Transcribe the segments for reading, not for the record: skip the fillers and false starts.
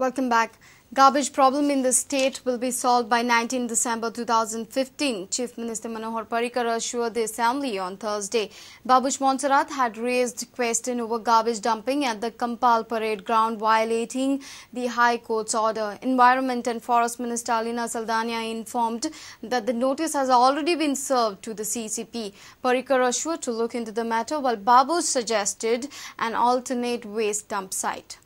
Welcome back. Garbage problem in the state will be solved by 19 December 2015. Chief Minister Manohar Parrikar assured the Assembly on Thursday. Babush Montserrat had raised question over garbage dumping at the Kampal Parade Ground, violating the High Court's order. Environment and Forest Minister Alina Saldania informed that the notice has already been served to the CCP. Parrikar assured to look into the matter, while Babush suggested an alternate waste dump site.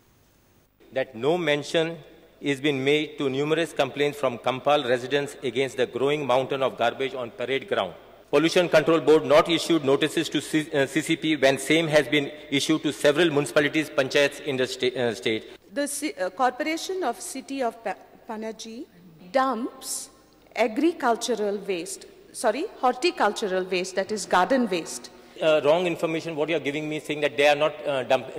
That no mention is been made to numerous complaints from Kampal residents against the growing mountain of garbage on parade ground. Pollution Control Board not issued notices to CCP when same has been issued to several municipalities, panchayats in the state. The Corporation of City of Panaji dumps horticultural waste, that is garden waste. Wrong information what you are giving me, saying that they are not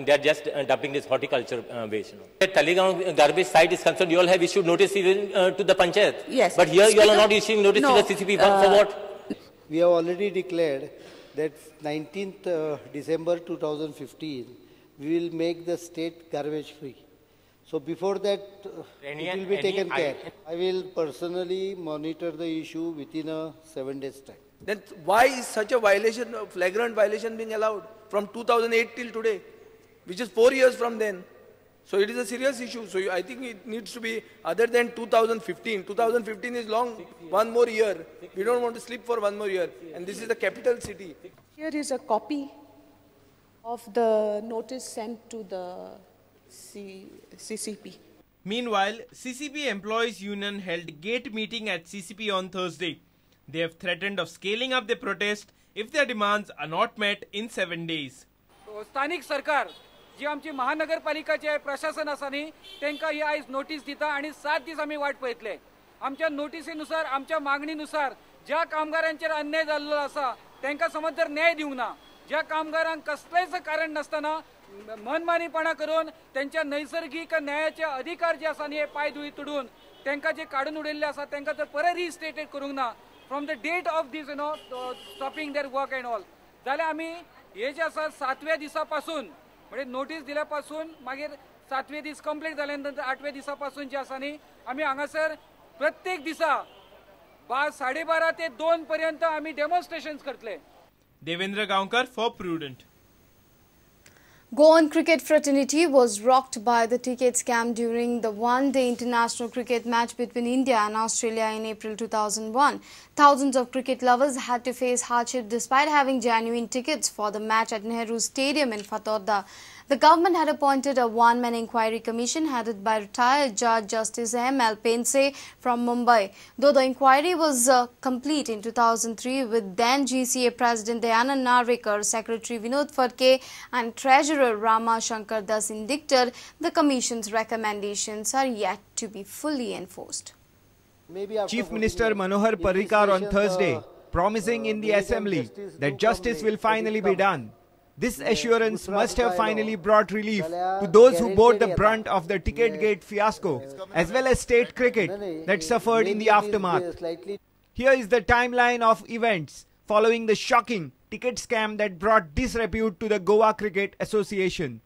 they are just dumping this horticulture waste. At Talegaon garbage site is concerned, you all have issued notice even to the panchayat. Yes. But here you all are not issuing notice to the CCP. For what? We have already declared that 19th December 2015, we will make the state garbage free. So before that, it will be taken care. I will personally monitor the issue within 7 days' time. Then why is such a violation, a flagrant violation being allowed from 2008 till today, which is 4 years from then? So it is a serious issue. So I think it needs to be other than 2015. 2015 is long, 1 more year. We don't want to sleep for 1 more year. And this is the capital city. Here is a copy of the notice sent to the CCP. Meanwhile, CCP Employees Union held gate meeting at CCP on Thursday. They have threatened of scaling up the protest if their demands are not met in 7 days. स्थानिक सरकार जी आमची महानगरपालिकाची आहे, प्रशासन आसा न्ही, त्यांका ही आयज notice दिता आणि 7 दीस आम्ही वाट पळयतले. आमच्या नोटीसीनुसार, आमच्या मागणीनुसार ज्या कामगारांचेर अन्याय जाल्लो आसा त्यांका समज जर न्याय दिवंक ना, ज्या कामगारांक कसलेच कारण नसताना मनमानीपणा करून त्यांच्या नैसर्गिक न्यायाचे अधिकार जे आसा न्ही हे पायदुळी तुडून त्यांका जे काढून उडयल्ले आसा त्यांका जर परत रिस्टेटेड करूंक ना from the date of this stopping their work and all, जाल्यार आमी हे जे आसा 7व्या दिसापासून म्हणजे नोटीस दिल्यापासून मागीर 7वें दीस कंप्लीट जाल्यानंतर 8व्या दिसापासून जे आसा न्ही आमी हांगासर प्रत्येक दिसा 12:30 ते 2 पर्यंत आमी डेमॉन्स्ट्रेशन्स करतले. Devendra Gaonkar for Prudent. Goan cricket fraternity was rocked by the ticket scam during the one-day international cricket match between India and Australia in April 2001. Thousands of cricket lovers had to face hardship despite having genuine tickets for the match at Nehru Stadium in Fatorda. The government had appointed a one-man inquiry commission headed by retired Judge Justice M.L. Pense from Mumbai. Though the inquiry was complete in 2003 with then GCA President Dayanand Narvekar, Secretary Vinod Phadke and Treasurer Rama Shankar Das indicted, the Commission's recommendations are yet to be fully enforced. Chief Minister Manohar Parrikar on Thursday promising in the Assembly that justice will finally be done. This assurance must have finally brought relief to those who bore the brunt of the ticket gate fiasco, as well as state cricket that suffered in the aftermath. Here is the timeline of events following the shocking ticket scam that brought disrepute to the Goa Cricket Association.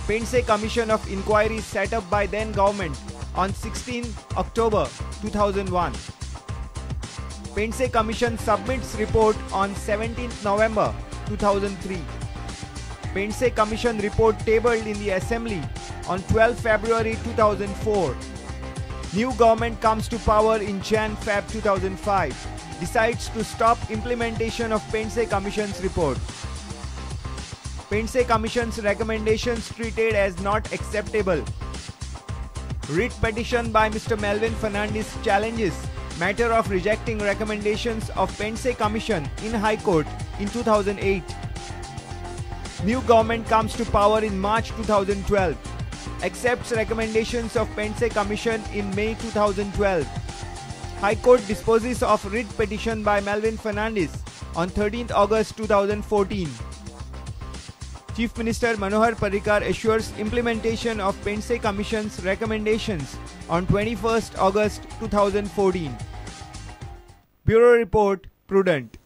Pense Commission of Inquiry set up by then government on 16 October 2001. Pense Commission submits report on 17th November 2003. Pense Commission report tabled in the Assembly on 12 February 2004. New government comes to power in Jan-Feb 2005. Decides to stop implementation of Pense Commission's report. Pense Commission's recommendations treated as not acceptable. Writ petition by Mr. Melvin Fernandes challenges matter of rejecting recommendations of Pense Commission in High Court in 2008. New government comes to power in March 2012. Accepts recommendations of Pense Commission in May 2012. High Court disposes of writ petition by Melvin Fernandes on 13th August 2014. Chief Minister Manohar Parrikar assures implementation of Pense Commission's recommendations on 21st August 2014. Bureau Report, Prudent.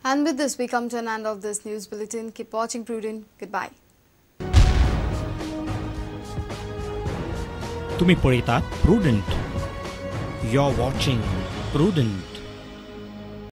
And with this, we come to an end of this news bulletin. Keep watching Prudent. Goodbye. तुम्ही पळयतात prudent. You're watching Prudent.